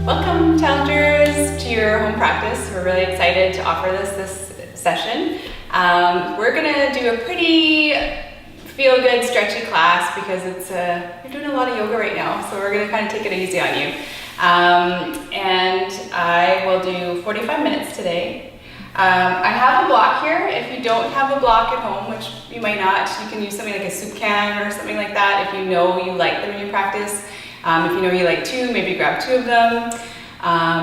Welcome, challengers, to your home practice. We're really excited to offer this session. We're gonna do a pretty feel-good, stretchy class because you're doing a lot of yoga right now, so we're gonna kind of take it easy on you. And I will do 45 minutes today. I have a block here. If you don't have a block at home, which you might not, you can use something like a soup can or something like that if you know you like them in your practice. If you know you like two, maybe grab two of them.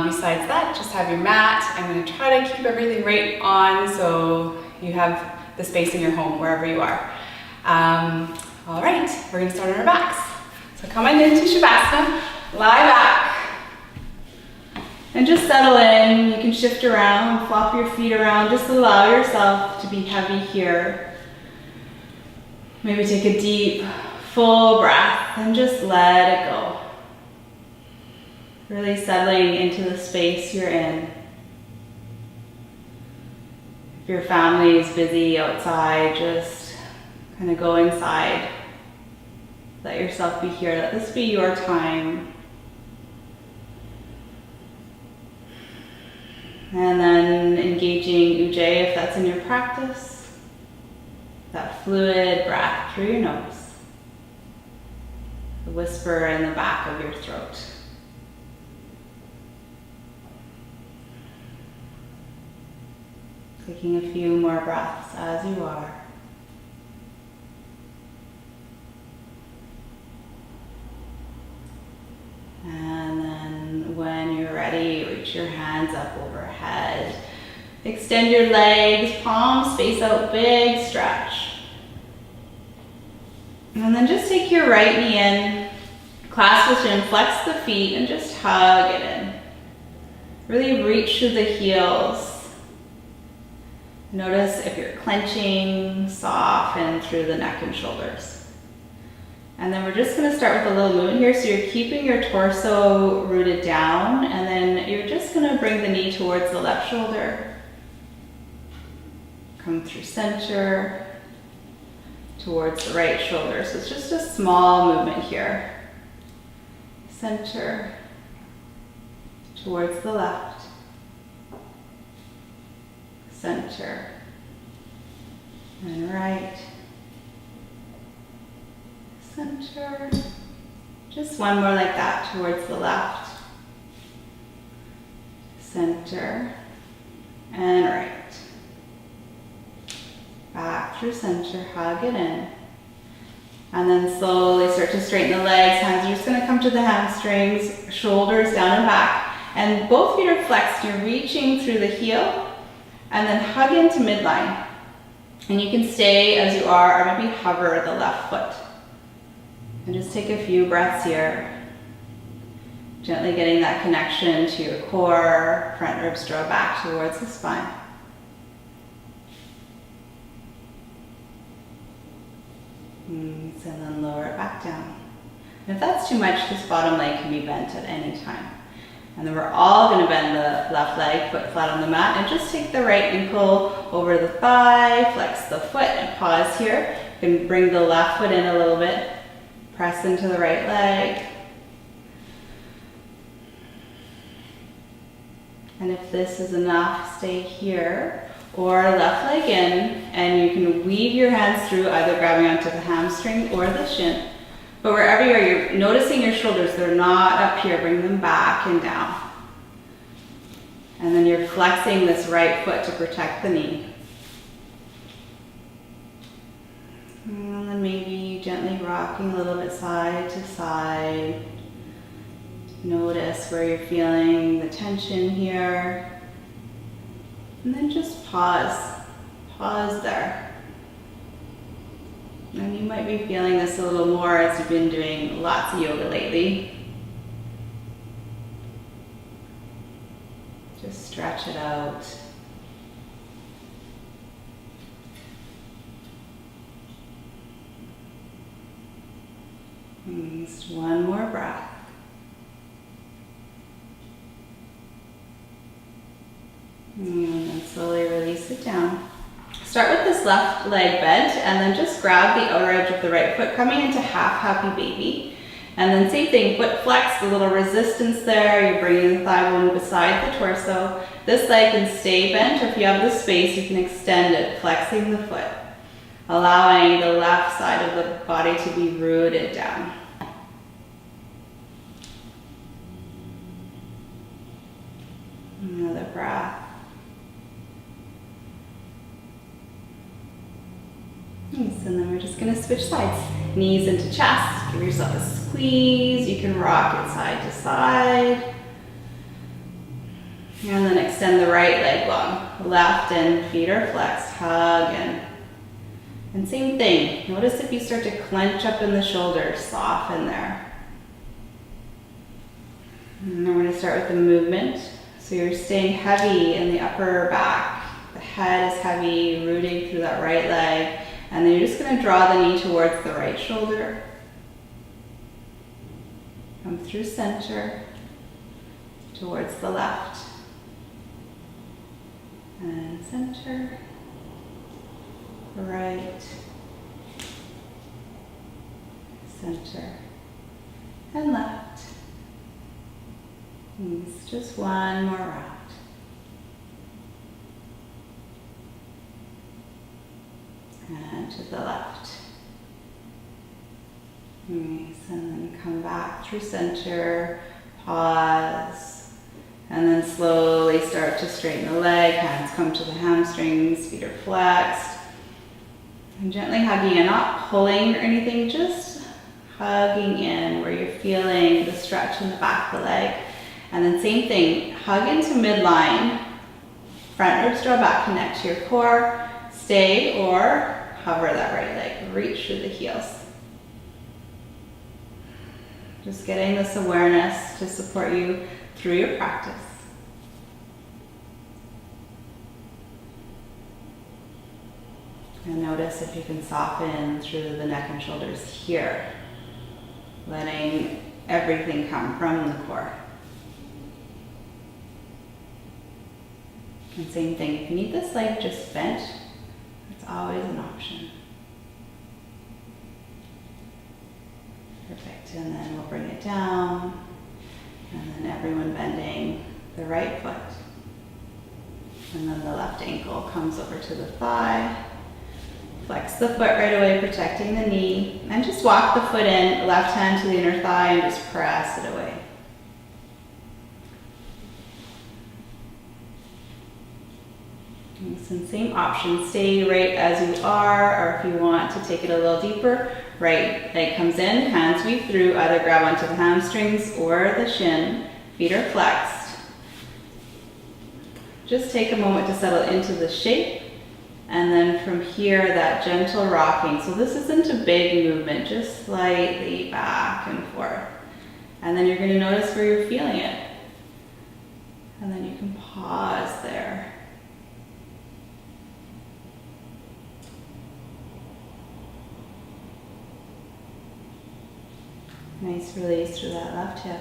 Besides that, just have your mat. I'm going to try to keep everything right on so you have the space in your home wherever you are. All right, we're going to start on our backs. So come on into Shavasana, lie back, and just settle in. You can shift around, flop your feet around. Just allow yourself to be heavy here. Maybe take a deep, full breath and just let it go. Really settling into the space you're in. If your family is busy outside, just kind of go inside. Let yourself be here. Let this be your time. And then engaging Ujjayi if that's in your practice. That fluid breath through your nose. The whisper in the back of your throat. Taking a few more breaths as you are. And then when you're ready, reach your hands up overhead. Extend your legs, palms space out, big stretch. And then just take your right knee in, clasp the shin, flex the feet, and just hug it in. Really reach through the heels. Notice if you're clenching, soften through the neck and shoulders. And then we're just going to start with a little movement here. So you're keeping your torso rooted down, and then you're just going to bring the knee towards the left shoulder. Come through center, towards the right shoulder. So it's just a small movement here. Center, towards the left. Center, and right. Center. Just one more like that, towards the left. Center, and right. Back through center, hug it in. And then slowly start to straighten the legs. Hands are just going to come to the hamstrings, shoulders down and back. And both feet are flexed. You're reaching through the heel. And then hug into midline. And you can stay as you are, or maybe hover the left foot. And just take a few breaths here. Gently getting that connection to your core, front ribs draw back towards the spine. And then lower it back down. And if that's too much, this bottom leg can be bent at any time. And then we're all going to bend the left leg, foot flat on the mat, and just take the right ankle over the thigh, flex the foot, and pause here. You can bring the left foot in a little bit, press into the right leg. And if this is enough, stay here, or left leg in, and you can weave your hands through, either grabbing onto the hamstring or the shin. But wherever you are, you're noticing your shoulders, they're not up here, bring them back and down. And then you're flexing this right foot to protect the knee. And then maybe gently rocking a little bit side to side. Notice where you're feeling the tension here. And then just pause. Pause there. And you might be feeling this a little more as you've been doing lots of yoga lately. Just stretch it out. And just one more breath. And then slowly release it down. Start with this left leg bent, and then just grab the outer edge of the right foot, coming into half happy baby. And then same thing, foot flex, a little resistance there. You're bringing the thigh bone beside the torso. This leg can stay bent, or if you have the space, you can extend it, flexing the foot, allowing the left side of the body to be rooted down. Another breath. Nice, and then we're just going to switch sides. Knees into chest, give yourself a squeeze. You can rock it side to side. And then extend the right leg long. Left and feet are flexed, hug in. And same thing, notice if you start to clench up in the shoulders, soften there. And then we're going to start with the movement. So you're staying heavy in the upper back. The head is heavy, rooting through that right leg. And then you're just going to draw the knee towards the right shoulder. Come through center, towards the left. And center, right, center, and left. It's just one more round. And to the left. Nice, and then come back through center, pause, and then slowly start to straighten the leg, hands come to the hamstrings, feet are flexed. And gently hugging in, not pulling or anything, just hugging in where you're feeling the stretch in the back of the leg. And then same thing, hug into midline, front ribs draw back, connect to your core, stay or hover that right leg, reach through the heels. Just getting this awareness to support you through your practice. And notice if you can soften through the neck and shoulders here, letting everything come from the core. And same thing, if you need this leg just bent, it's always an option. Perfect, and then we'll bring it down, and then everyone bending the right foot. And then the left ankle comes over to the thigh. Flex the foot right away, protecting the knee, and just walk the foot in, left hand to the inner thigh, and just press it away. And same option, stay right as you are, or if you want to take it a little deeper, right leg comes in, hands weave through, either grab onto the hamstrings or the shin, feet are flexed. Just take a moment to settle into the shape, and then from here, that gentle rocking. So this isn't a big movement, just slightly back and forth. And then you're going to notice where you're feeling it. And then you can pause there. Nice release through that left hip.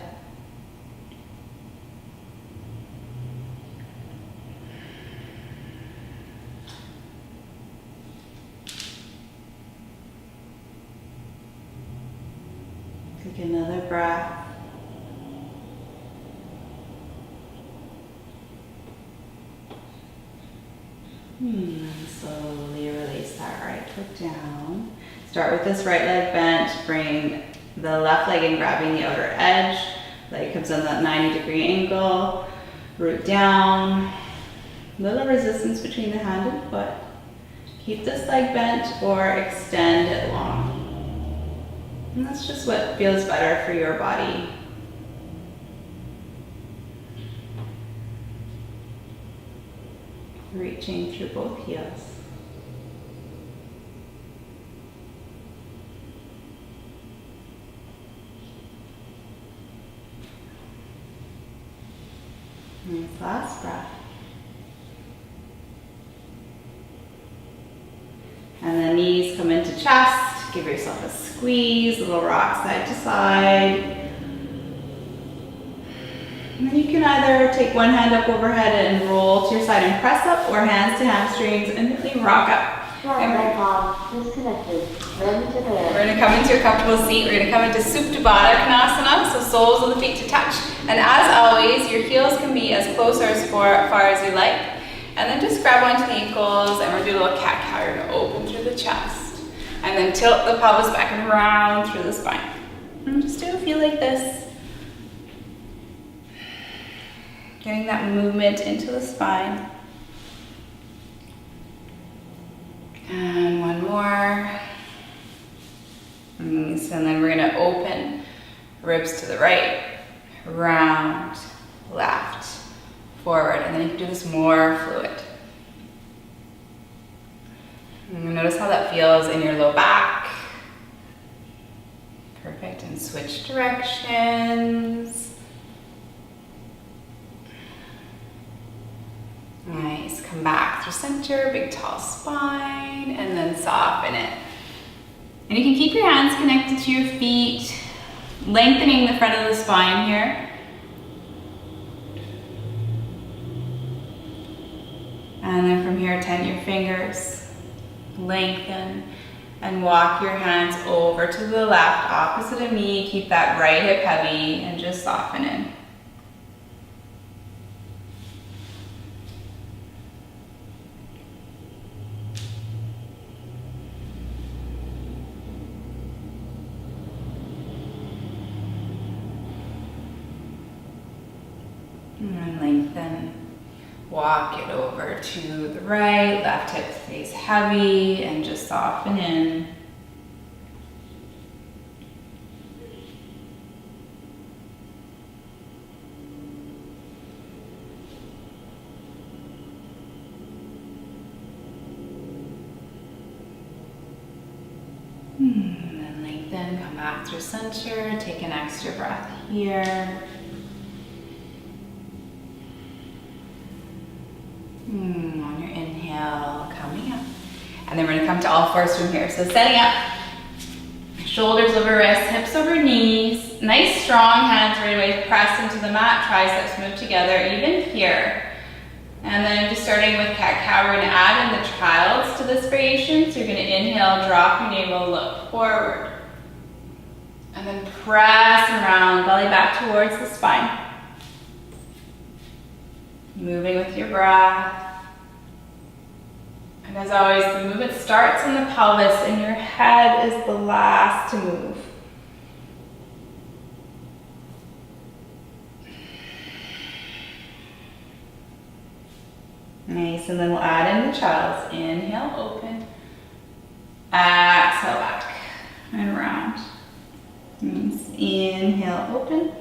Take another breath. And slowly release that right foot down. Start with this right leg bent, bring the left leg in, grabbing the outer edge. Leg comes on that 90-degree angle. Root down. Little resistance between the hand and foot. Keep this leg bent or extend it long. And that's just what feels better for your body. Reaching through both heels. Nice, last breath. And the knees come into chest. Give yourself a squeeze, a little rock side to side. And then you can either take one hand up overhead and roll to your side and press up, or hands to hamstrings and really rock up. Disconnected. Ready to bed. We're gonna come into a comfortable seat. We're gonna come into Supta Baddha Konasana, so soles of the feet to touch. And as always, your heels can be as close or as far as you like. And then just grab onto the ankles, and we're gonna do a little cat-cow. You're gonna open through the chest. And then tilt the pelvis back and round through the spine. And just do a few like this. Getting that movement into the spine. And one more. And then we're gonna open ribs to the right, round, left, forward. And then you can do this more fluid. And notice how that feels in your low back. Perfect, and switch directions. Nice, come back through center, big tall spine, and then soften it. And you can keep your hands connected to your feet, lengthening the front of the spine here. And then from here, tighten your fingers, lengthen, and walk your hands over to the left, opposite of me. Keep that right hip heavy, and just soften in. And then lengthen. Walk it over to the right, left hip stays heavy, and just soften in. And then lengthen, come back through center, take an extra breath here. On your inhale, coming up. And then we're gonna come to all fours from here. So setting up, shoulders over wrists, hips over knees. Nice strong hands right away, press into the mat, triceps move together, even here. And then just starting with cat-cow, we're gonna add in the child's to this variation. So you're gonna inhale, drop your navel, look forward. And then press around, belly back towards the spine. Moving with your breath. And as always, the movement starts in the pelvis and your head is the last to move. Nice, and then we'll add in the child's. Inhale, open. Exhale, back and round. Nice. Inhale, open.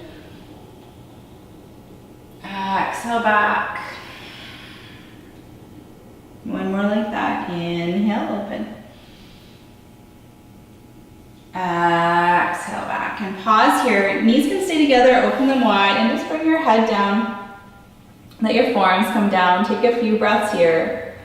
Exhale, back. One more like that. Inhale, open. Exhale, back. And pause here. Knees can stay together, open them wide, and just bring your head down. Let your forearms come down. Take a few breaths here.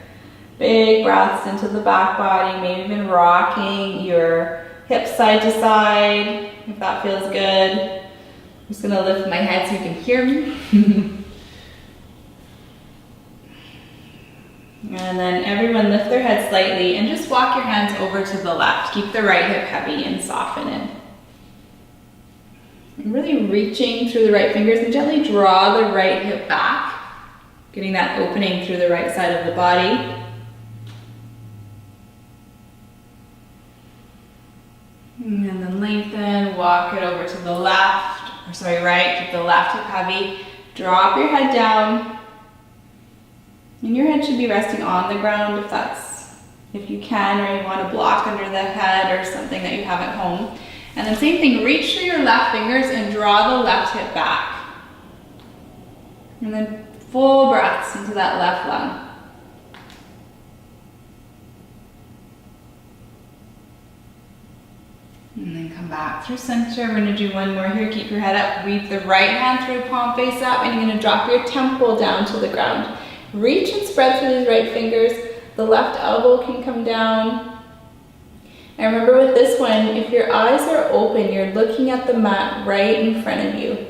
Big breaths into the back body, maybe even rocking your hips side to side, if that feels good. I'm just gonna lift my head so you can hear me. And then everyone lift their head slightly and just walk your hands over to the left. Keep the right hip heavy and soften in. And really reaching through the right fingers and gently draw the right hip back, getting that opening through the right side of the body. And then lengthen, walk it over to the left, or sorry, right, keep the left hip heavy. Drop your head down. And your head should be resting on the ground if you can, or you want to block under the head or something that you have at home. And then same thing, reach through your left fingers and draw the left hip back. And then full breaths into that left lung. And then come back through center. We're gonna do one more here. Keep your head up. Weave the right hand through, palm face up, and you're gonna drop your temple down to the ground. Reach and spread through these right fingers. The left elbow can come down. And remember with this one, if your eyes are open, you're looking at the mat right in front of you.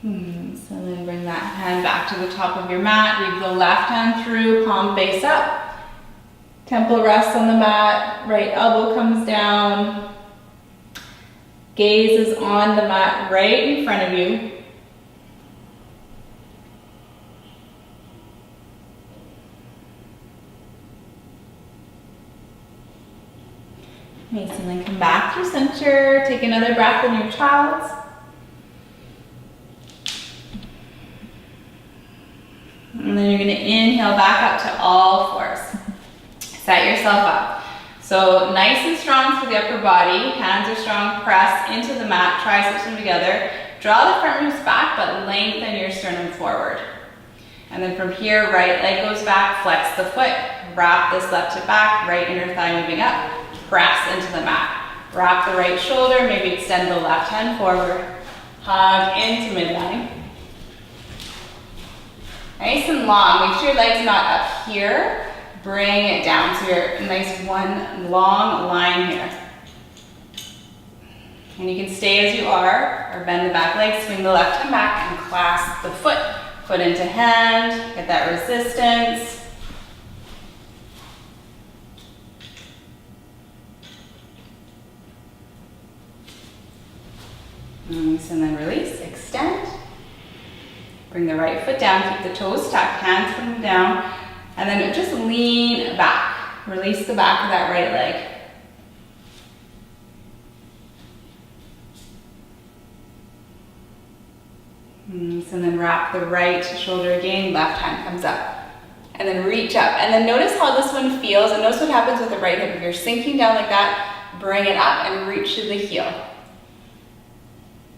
So then bring that hand back to the top of your mat. Weave the left hand through, palm face up. Temple rests on the mat, right elbow comes down. Gaze is on the mat right in front of you. Nice, and then come back through center. Take another breath in your child's. And then you're going to inhale back up to all fours. Set yourself up. So nice and strong through the upper body. Hands are strong. Press into the mat. Triceps come together. Draw the front ribs back, but lengthen your sternum forward. And then from here, right leg goes back. Flex the foot. Wrap this left hip back. Right inner thigh moving up. Press into the mat. Wrap the right shoulder. Maybe extend the left hand forward. Hug into midline. Nice and long. Make sure your leg's not up here. Bring it down. So you're a nice one long line here. And you can stay as you are, or bend the back leg, swing the left hand back, and clasp the foot. Foot into hand. Get that resistance. Nice, and then release. Extend. Bring the right foot down, keep the toes tucked, hands come down, and then just lean back. Release the back of that right leg. So then wrap the right shoulder again, left hand comes up. And then reach up. And then notice how this one feels, and notice what happens with the right hip. If you're sinking down like that, bring it up and reach to the heel.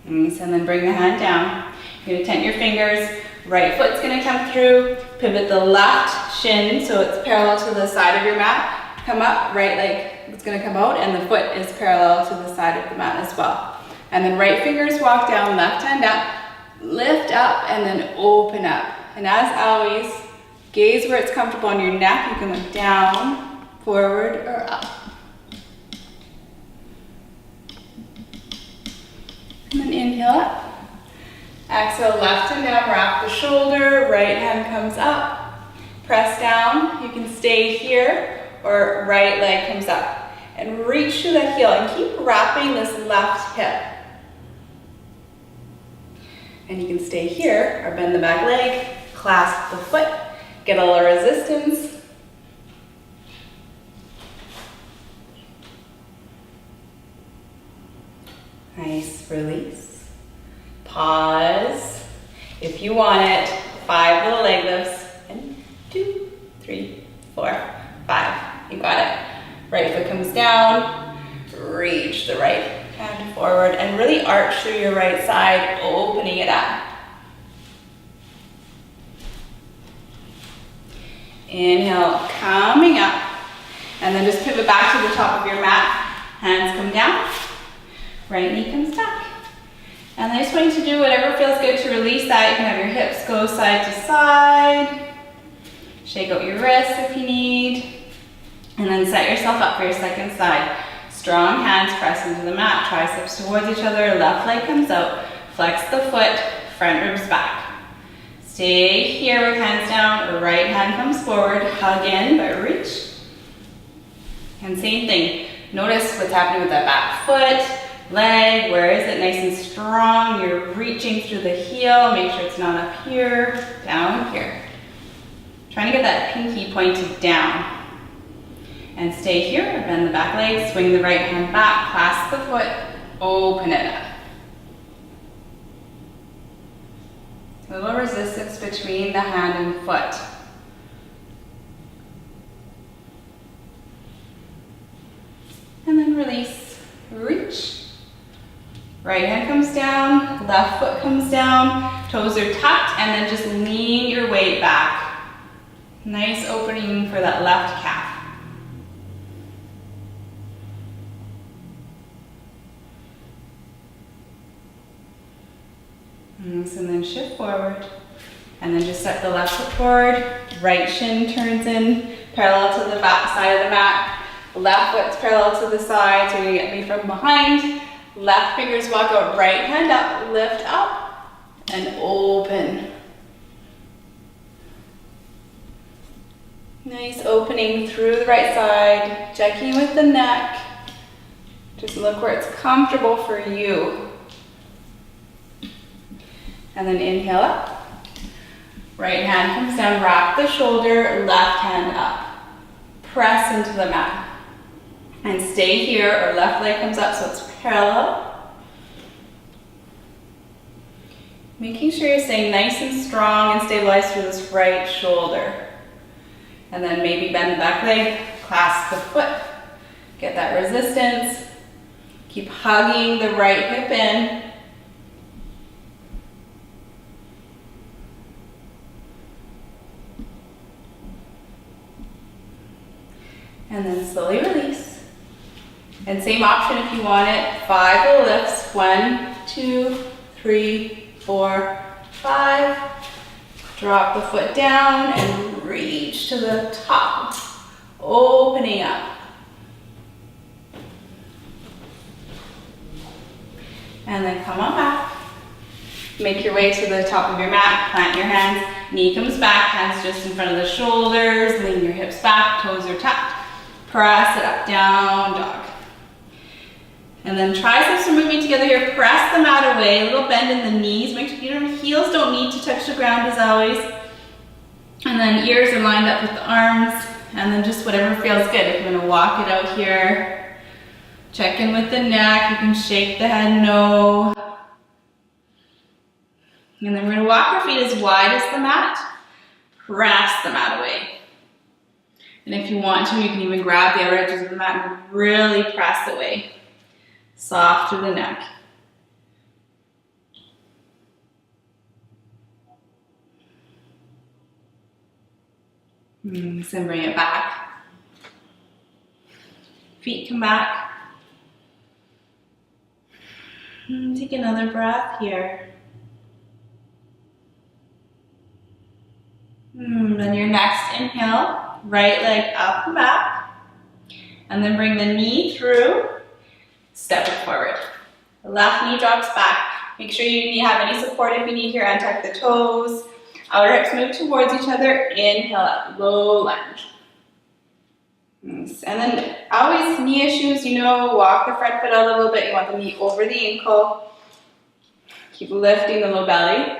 And then bring the hand down. You're gonna tent your fingers, right foot's gonna come through, pivot the left shin so it's parallel to the side of your mat, come up, right leg is gonna come out, and the foot is parallel to the side of the mat as well. And then right fingers walk down, left hand up, lift up, and then open up. And as always, gaze where it's comfortable on your neck. You can look down, forward, or up. And then inhale up. Exhale, left hand down, wrap the shoulder, right hand comes up, press down. You can stay here, or right leg comes up. And reach to the heel, and keep wrapping this left hip. And you can stay here, or bend the back leg, clasp the foot, get a little resistance. Nice, release. Pause. If you want it, 5 little leg lifts. And 2, 3, 4, 5. You got it. Right foot comes down. Reach the right hand forward and really arch through your right side, opening it up. Inhale, coming up. And then just pivot back to the top of your mat. Hands come down. Right knee comes back. And I just want you to do whatever feels good to release that. You can have your hips go side to side. Shake out your wrists if you need. And then set yourself up for your second side. Strong hands press into the mat. Triceps towards each other. Left leg comes out. Flex the foot. Front ribs back. Stay here with hands down. Right hand comes forward. Hug in, but reach. And same thing. Notice what's happening with that back foot. Leg, where is it? Nice and strong. You're reaching through the heel. Make sure it's not up here, down here. Trying to get that pinky pointed down. And stay here, bend the back leg, swing the right hand back, clasp the foot, open it up. A little resistance between the hand and foot. And then release, reach. Right hand comes down, left foot comes down, toes are tucked, and then just lean your weight back. Nice opening for that left calf. And then shift forward, and then just set the left foot forward, right shin turns in, parallel to the back side of the mat. Left foot's parallel to the side, so you're gonna get me from behind. Left fingers walk out, right hand up, lift up, and open. Nice opening through the right side, checking with the neck. Just look where it's comfortable for you. And then inhale up. Right hand comes down, wrap the shoulder, left hand up. Press into the mat. And stay here, or left leg comes up so it's parallel. Making sure you're staying nice and strong and stabilized through this right shoulder. And then maybe bend the back leg, clasp the foot. Get that resistance. Keep hugging the right hip in. And then slowly release. And same option if you want it. 5 little lifts. 1, 2, 3, 4, 5. Drop the foot down and reach to the top. Opening up. And then come on back. Make your way to the top of your mat. Plant your hands. Knee comes back. Hands just in front of the shoulders. Lean your hips back. Toes are tucked. Press it up, down dog. And then triceps are moving together here. Press the mat away, a little bend in the knees. Make sure your heels don't need to touch the ground as always. And then ears are lined up with the arms. And then just whatever feels good. If you're gonna walk it out here, check in with the neck. You can shake the head no. And then we're gonna walk our feet as wide as the mat. Press the mat away. And if you want to, you can even grab the outer edges of the mat and really press away. Soft through the neck. So bring it back. Feet come back. Take another breath here. Then your next inhale, right leg up and back. And then bring the knee through, step it forward. The left knee drops back. Make sure you have any support if you need here. Untuck the toes. Outer hips move towards each other. Inhale up, low lunge. Nice. And then always knee issues, walk the front foot out a little bit. You want the knee over the ankle. Keep lifting the low belly.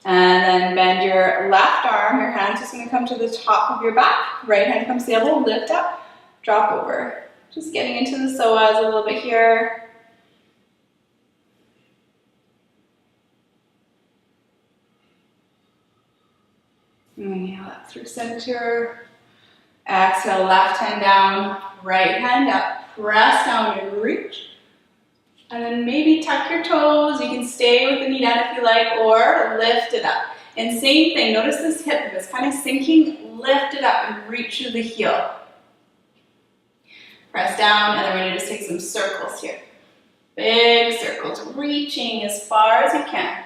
And then bend your left arm. Your hand's just going to come to the top of your back. Right hand comes to the elbow, lift up, drop over. Just getting into the psoas a little bit here. Inhale up through center. Exhale, left hand down, right hand up. Press down and reach. And then maybe tuck your toes. You can stay with the knee down if you like, or lift it up. And same thing, notice this hip, if it's kind of sinking, lift it up and reach through the heel. Press down, and then we're going to just take some circles here. Big circles, reaching as far as you can.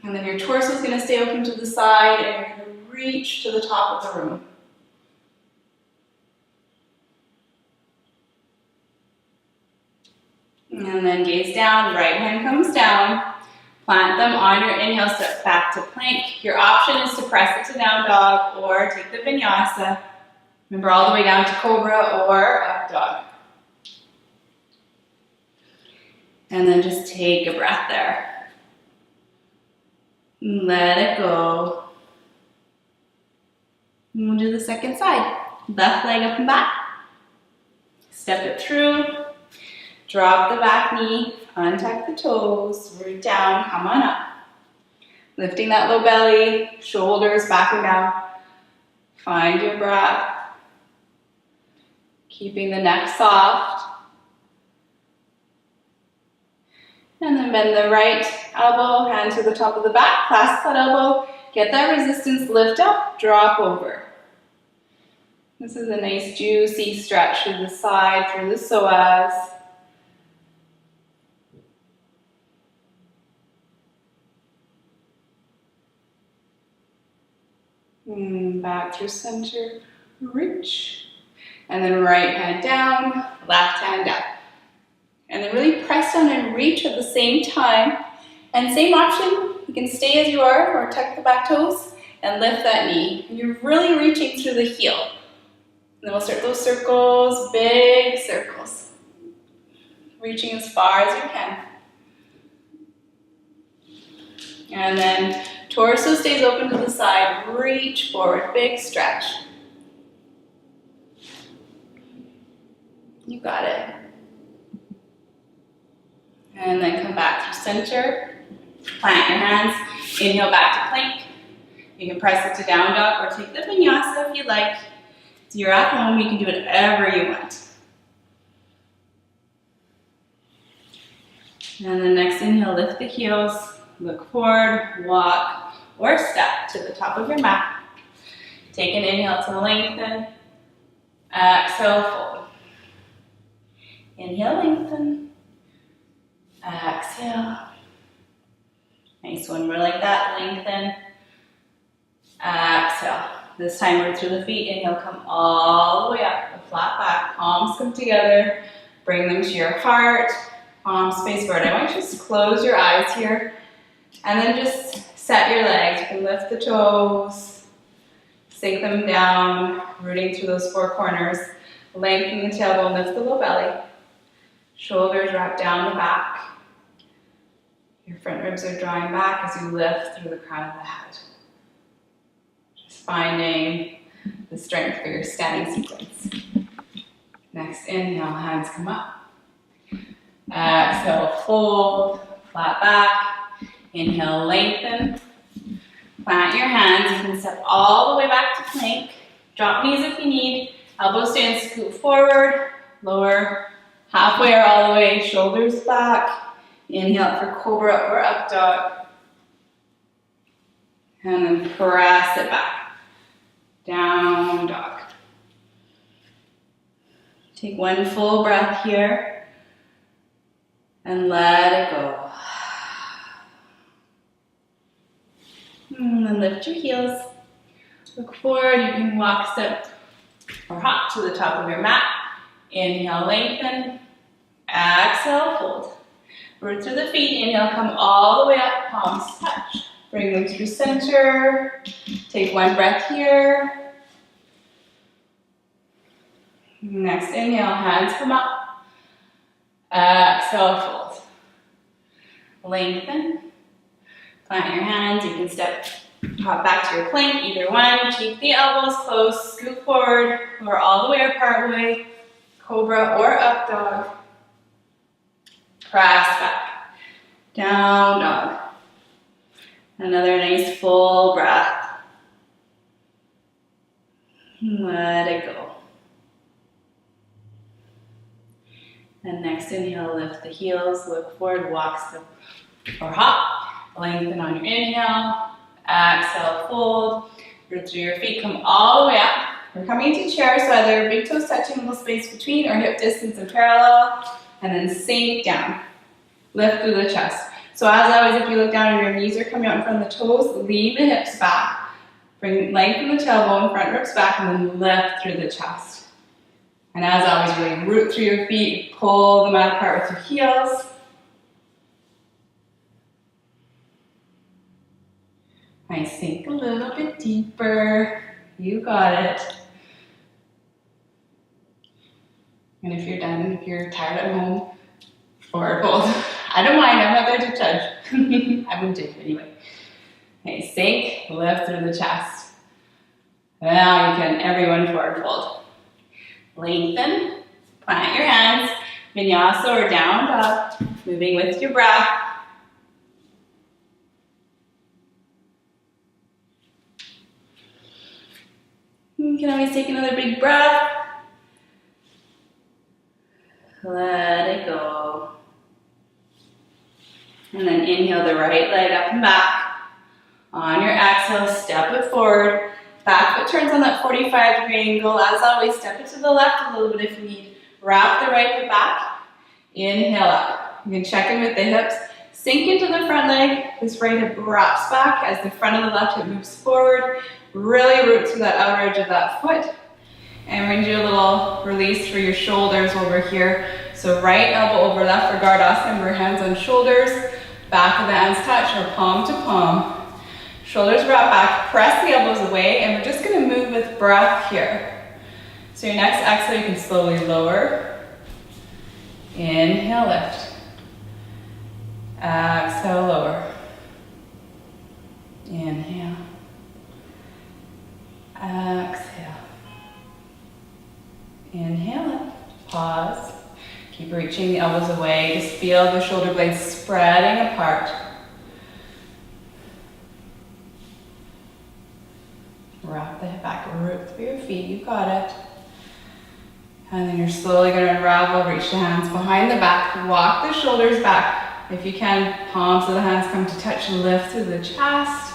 And then your torso is going to stay open to the side, and you're going to reach to the top of the room. And then gaze down, right hand comes down. Plant them on your inhale, step back to plank. Your option is to press it to down dog or take the vinyasa. Remember, all the way down to cobra or up dog. And then just take a breath there. Let it go. And we'll do the second side. Left leg up and back. Step it through. Drop the back knee, untuck the toes, root down, come on up. Lifting that low belly, shoulders back and down. Find your breath. Keeping the neck soft. And then bend the right elbow, hand to the top of the back, clasp that elbow, get that resistance, lift up, drop over. This is a nice juicy stretch through the side, through the psoas. Back through center, reach. And then right hand down, left hand up. And then really press press down and reach at the same time. And same option, you can stay as you are or tuck the back toes and lift that knee. And you're really reaching through the heel. And then we'll start those circles, big circles. Reaching as far as you can. And then torso stays open to the side. Reach forward, big stretch. You got it. And then come back through center. Plant your hands. Inhale back to plank. You can press it to down dog or take the vinyasa if you like. So you're at home, you can do whatever you want. And then next inhale, lift the heels. Look forward, walk, or step to the top of your mat. Take an inhale to lengthen. Exhale, fold. Inhale, lengthen. Exhale. Nice one more like that. Lengthen. Exhale. This time we're through the feet. Inhale, come all the way up. The flat back. Palms come together. Bring them to your heart. Palms face forward. I want you to just close your eyes here. And then just set your legs. You can lift the toes, sink them down, rooting through those four corners. Lengthen the tailbone, lift the low belly. Shoulders wrap down the back. Your front ribs are drawing back as you lift through the crown of the head. Just finding the strength for your standing sequence. Next inhale, hands come up. Exhale, fold, flat back. Inhale, lengthen. Plant your hands. You can step all the way back to plank. Drop knees if you need. Elbows stay and scoot forward. Lower halfway or all the way. Shoulders back. Inhale for cobra or up dog. And then press it back. Down dog. Take one full breath here. And let it go. And then lift your heels. Look forward. You can walk, step, or hop to the top of your mat. Inhale, lengthen. Exhale, fold. Root through the feet. Inhale, come all the way up. Palms touch. Bring them through center. Take one breath here. Next inhale, hands come up. Exhale, fold. Lengthen. Plant your hands. You can step, hop back to your plank, either one. Keep the elbows close, scoot forward, or all the way or part way. Cobra or up dog. Press back. Down dog. Another nice full breath. Let it go. And next inhale, lift the heels, look forward, walk, step, or hop. Lengthen on your inhale. Exhale, fold. Root through your feet, come all the way up. We're coming into chair, so either big toes touching, a little space between, or hip distance and parallel. And then sink down. Lift through the chest. So as always, if you look down and your knees are coming out in front of the toes, lean the hips back. Lengthen the tailbone, front ribs back, and then lift through the chest. And as always, really root through your feet, pull them out apart with your heels. I sink a little bit deeper. You got it. And if you're done, if you're tired at home, forward fold. I don't mind, I'm not there to judge. I wouldn't do it anyway. Okay, sink, lift through the chest. Now you can, everyone forward fold. Lengthen, plant your hands, vinyasa or down dog, moving with your breath. You can always take another big breath. Let it go. And then inhale the right leg up and back. On your exhale, step it forward. Back foot turns on that 45-degree angle. As always, step it to the left a little bit if you need. Wrap the right foot back. Inhale up. You can check in with the hips. Sink into the front leg. This right hip wraps back as the front of the left hip moves forward. Really root through that outer edge of that foot. And we're going to do a little release for your shoulders while we're here. So right elbow over left for Gardasana, we're hands on shoulders, back of the hands touch or palm to palm. Shoulders wrap back, press the elbows away, and we're just gonna move with breath here. So your next exhale, you can slowly lower. Inhale, lift. Exhale, lower. Inhale. Exhale. Inhale, lift. Pause. Keep reaching the elbows away. Just feel the shoulder blades spreading apart. Wrap the hip back, root through your feet, you got it. And then you're slowly going to unravel, reach the hands behind the back, walk the shoulders back. If you can, palms of the hands come to touch, lift through the chest.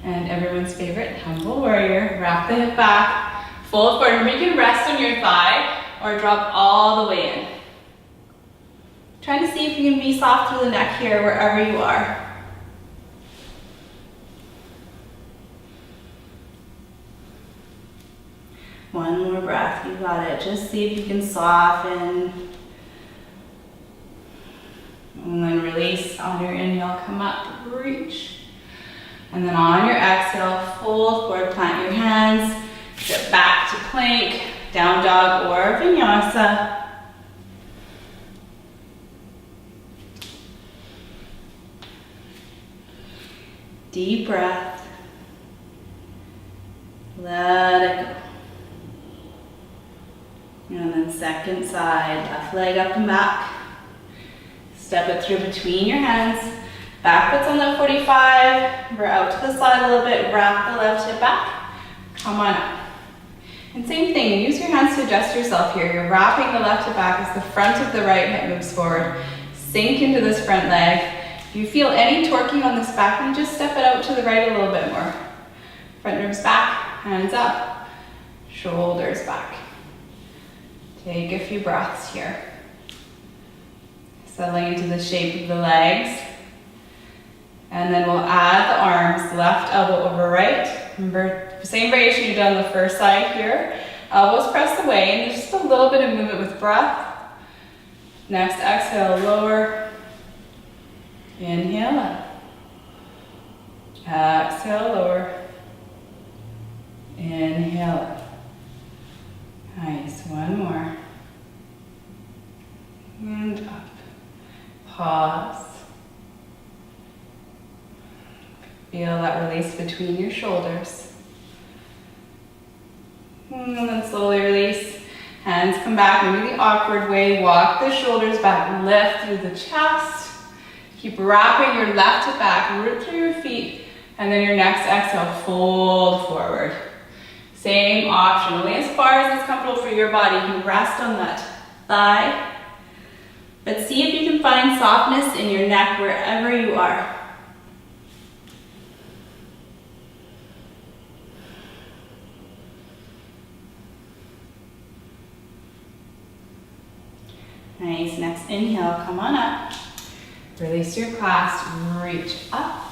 And everyone's favorite, humble warrior, wrap the hip back, fold forward. Remember, you can rest on your thigh or drop all the way in. Try to see if you can be soft through the neck here, wherever you are. One more breath, you got it. Just see if you can soften. And then release on your inhale, come up, reach. And then on your exhale, fold forward, plant your hands, step back to plank, down dog or vinyasa. Deep breath. Let it go. And then second side, left leg up and back. Step it through between your hands. Back foot's on the 45. We're out to the side a little bit. Wrap the left hip back. Come on up. And same thing, use your hands to adjust yourself here. You're wrapping the left hip back as the front of the right hip moves forward. Sink into this front leg. If you feel any torquing on this back, then just step it out to the right a little bit more. Front ribs back, hands up, shoulders back. Take a few breaths here. Settling into the shape of the legs. And then we'll add the arms, left elbow over right. Remember, same variation you did on the first side here. Elbows press away, and just a little bit of movement with breath. Next exhale, lower. Inhale up. Exhale, lower. Inhale up. Nice, one more. And up. Pause. Feel that release between your shoulders. And then slowly release. Hands come back, maybe the awkward way. Walk the shoulders back, lift through the chest. Keep wrapping your left hip back, root through your feet. And then your next exhale, fold forward. Same option, only as far as it's comfortable for your body. You can rest on that thigh. But see if you can find softness in your neck wherever you are. Nice, next inhale, come on up. Release your clasp, reach up.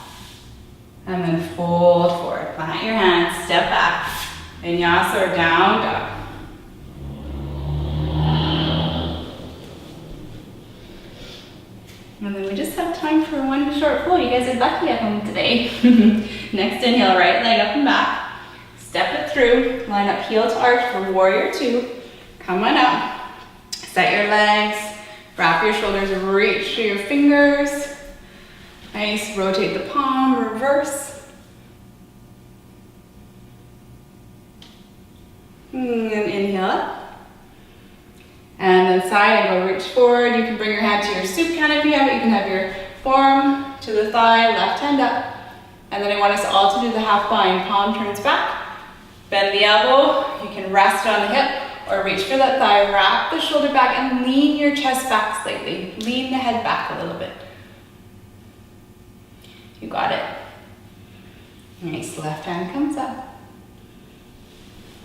And then fold forward, plant your hands, step back. Vinyasa or down dog. And then we just have time for one short flow. You guys are lucky at home today. Next inhale, right leg up and back. Step it through, line up heel to arch for warrior two. Come on up. Set your legs, wrap your shoulders, reach through your fingers. Nice, rotate the palm, reverse. And inhale up. And then side angle, reach forward. You can bring your hand to your soup can if you have it. You can have your forearm to the thigh, left hand up. And then I want us all to do the half bind. Palm turns back. Bend the elbow. You can rest on the hip or reach for that thigh. Wrap the shoulder back and lean your chest back slightly. Lean the head back a little bit. You got it. Nice, left hand comes up.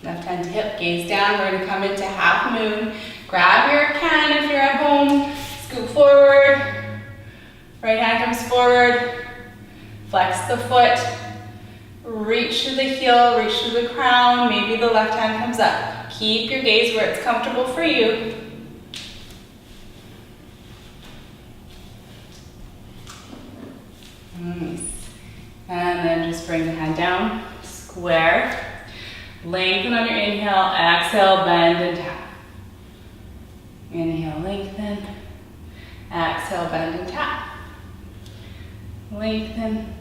Left hand to hip, gaze down. We're gonna come into half moon. Grab your can if you're at home. Scoop forward. Right hand comes forward. Flex the foot. Reach to the heel, reach to the crown. Maybe the left hand comes up. Keep your gaze where it's comfortable for you. Nice. And then just bring the hand down, square. Lengthen on your inhale, exhale, bend and tap. Inhale, lengthen. Exhale, bend and tap. Lengthen,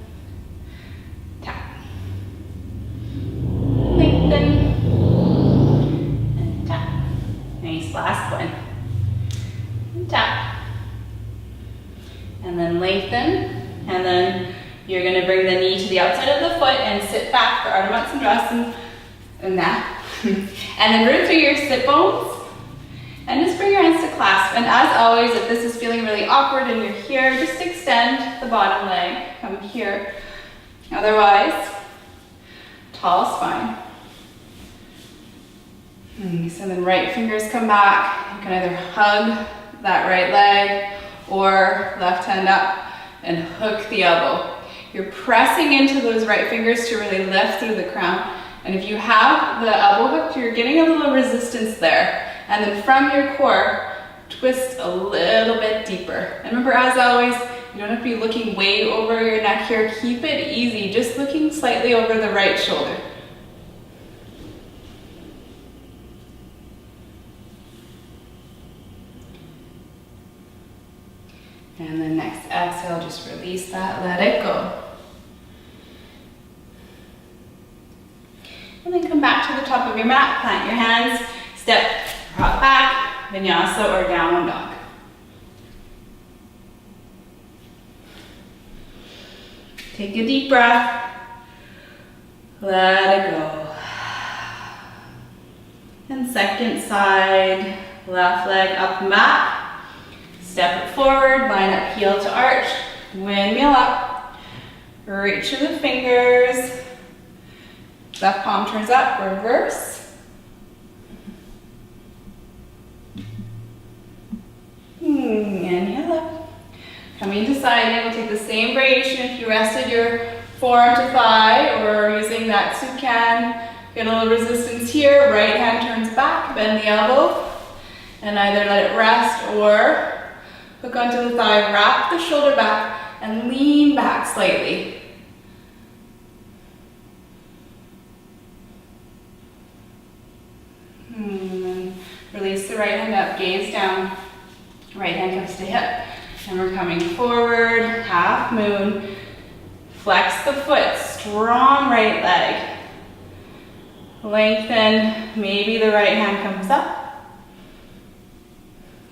tap. Lengthen, and tap. Nice, last one. And tap. And then lengthen. And then you're gonna bring the knee to the outside of the foot and sit back for Ardha Matsyendrasana and that. And then root through your sit bones. And just bring your hands to clasp. And as always, if this is feeling really awkward and you're here, just extend the bottom leg. Come here. Otherwise, tall spine. Nice. And then right fingers come back. You can either hug that right leg or left hand up and hook the elbow. You're pressing into those right fingers to really lift through the crown. And if you have the elbow hooked, you're getting a little resistance there. And then from your core, twist a little bit deeper. And remember, as always, you don't have to be looking way over your neck here. Keep it easy, just looking slightly over the right shoulder. And then next exhale, just release that, let it go. And then come back to the top of your mat, plant your hands, step, rock back, vinyasa or downward dog. Take a deep breath, let it go. And second side, left leg up and back. Step it forward, line up heel to arch, windmill up, reach through the fingers, left palm turns up, reverse. Inhale up. Coming to side angle, take the same variation if you rested your forearm to thigh or using that Sukhan. Get a little resistance here, right hand turns back, bend the elbow, and either let it rest or hook onto the thigh, wrap the shoulder back, and lean back slightly. Release the right hand up, gaze down. Right hand comes to hip. And we're coming forward, half moon. Flex the foot, strong right leg. Lengthen, maybe the right hand comes up.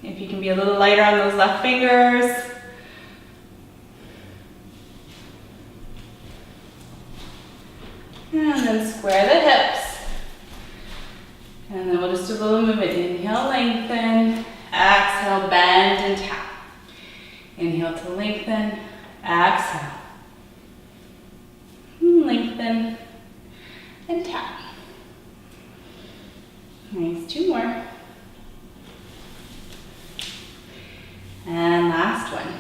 If you can be a little lighter on those left fingers. And then square the hips. And then we'll just do a little movement. Inhale, lengthen. Exhale, bend and tap. Inhale to lengthen. Exhale. Lengthen and tap. Nice, two more. And last one.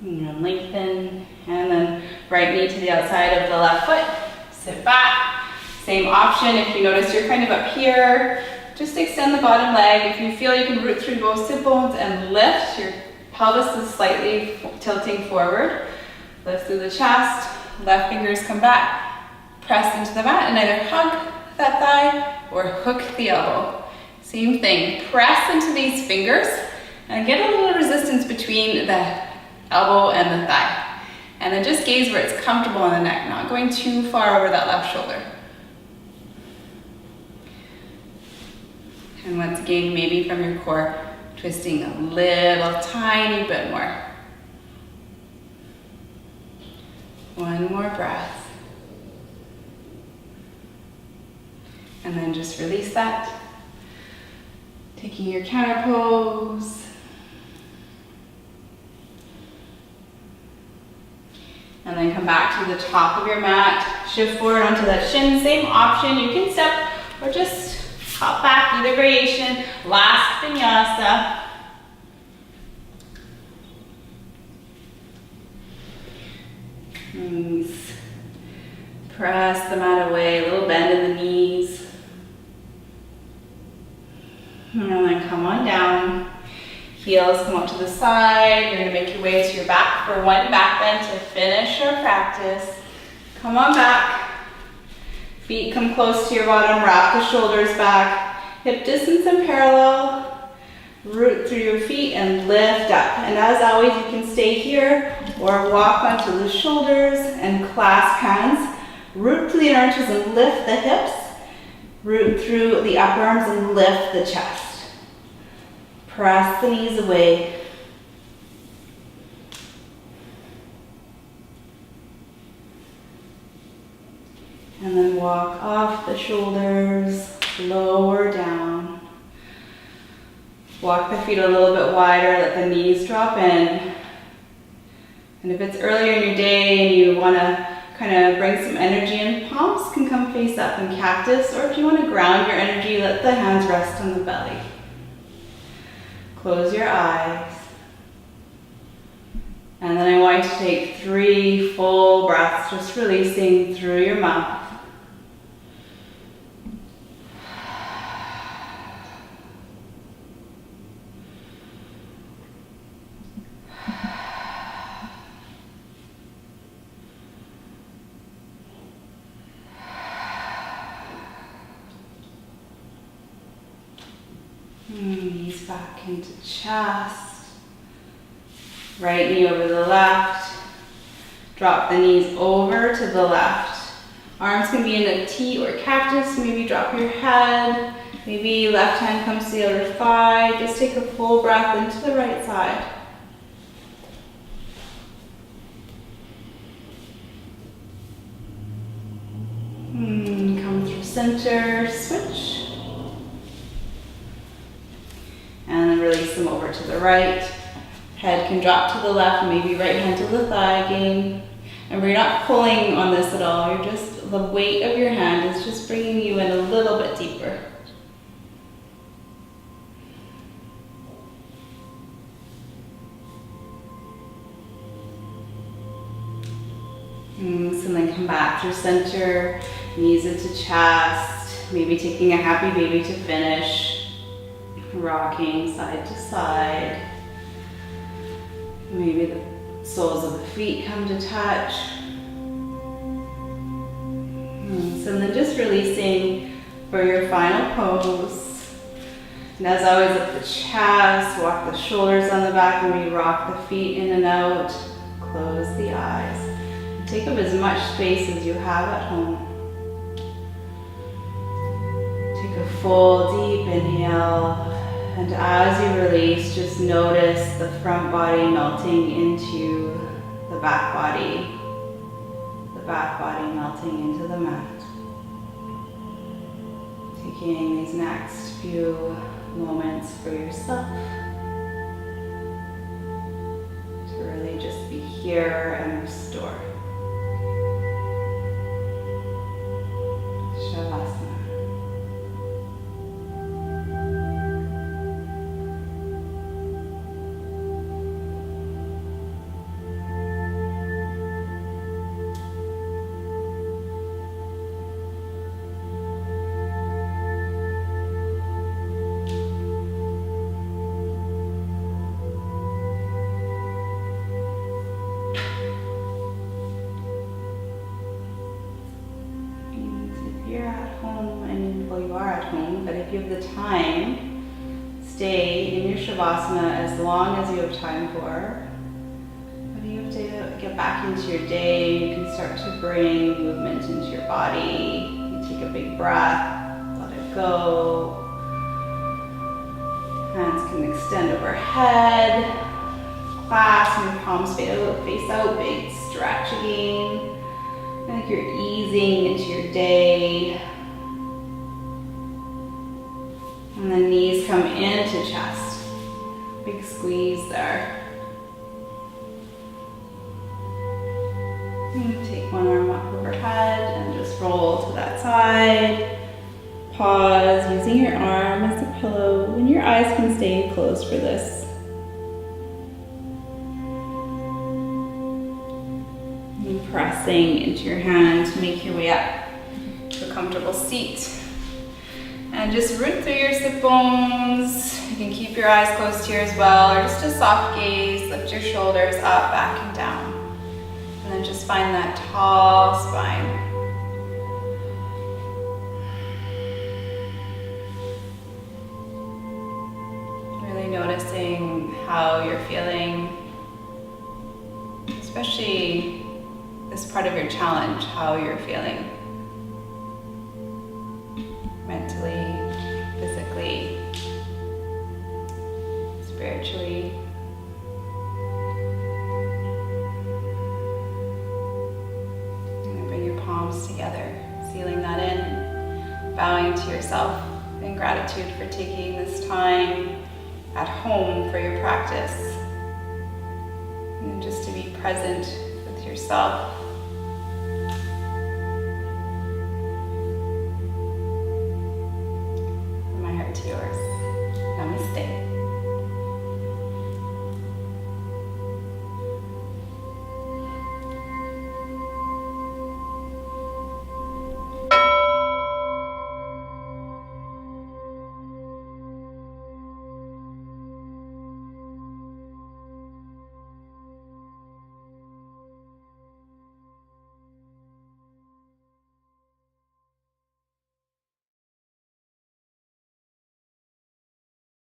And then lengthen, and then right knee to the outside of the left foot. Sit back. Same option. If you notice you're kind of up here, just extend the bottom leg. If you feel you can root through both sit bones and lift, your pelvis is slightly tilting forward. Lift through the chest. Left fingers come back. Press into the mat and either hug that thigh or hook the elbow. Same thing, press into these fingers and get a little resistance between the elbow and the thigh. And then just gaze where it's comfortable on the neck, not going too far over that left shoulder. And once again, maybe from your core, twisting a little tiny bit more. One more breath. And then just release that. Taking your counter pose. And then come back to the top of your mat. Shift forward onto that shin. Same option. You can step or just hop back, either variation. Last vinyasa. Nice. Press the mat away. A little bend in the knees. And then come on down. Heels come out to the side. You're gonna make your way to your back for one back bend to finish our practice. Come on back. Feet come close to your bottom. Wrap the shoulders back. Hip distance and parallel. Root through your feet and lift up. And as always, you can stay here or walk onto the shoulders and clasp hands. Root through the inner arches and lift the hips. Root through the upper arms and lift the chest. Press the knees away. And then walk off the shoulders, lower down. Walk the feet a little bit wider, let the knees drop in. And if it's earlier in your day and you want to kind of bring some energy in, palms can come face up in cactus, or if you want to ground your energy, let the hands rest on the belly. Close your eyes. And then I want you to take 3 full breaths, just releasing through your mouth. Knees back into chest. Right knee over the left. Drop the knees over to the left. Arms can be in a T or cactus. Maybe drop your head. Maybe left hand comes to the other thigh. Just take a full breath into the right side. Come through center, switch. And then release them over to the right. Head can drop to the left, maybe right hand to the thigh again. And we're not pulling on this at all. You're just, the weight of your hand is just bringing you in a little bit deeper. So then come back through center, knees into chest, maybe taking a happy baby to finish. Rocking side to side. Maybe the soles of the feet come to touch. So then just releasing for your final pose. And as always, up the chest, walk the shoulders on the back, and we rock the feet in and out. Close the eyes. And take up as much space as you have at home. Take a full deep inhale. And as you release, just notice the front body melting into the back body melting into the mat. Taking these next few moments for yourself to really just be here and restore. Shavasana. The time, stay in your Shavasana as long as you have time for. But you have to get back into your day. You can start to bring movement into your body. You take a big breath, let it go. Hands can extend overhead. Clasp and palms face out, big stretch again. I think you're easing into your day. And the knees come into chest. Big squeeze there. And take one arm up overhead and just roll to that side. Pause, using your arm as a pillow, and your eyes can stay closed for this. And pressing into your hand to make your way up to a comfortable seat. And just root through your sit bones. You can keep your eyes closed here as well, or just a soft gaze. Lift your shoulders up, back, and down. And then just find that tall spine. Really noticing how you're feeling, especially this part of your challenge, how you're feeling mentally, physically, spiritually. And then bring your palms together, sealing that in, bowing to yourself in gratitude for taking this time at home for your practice. And just to be present with yourself. From my heart to yours. Namaste.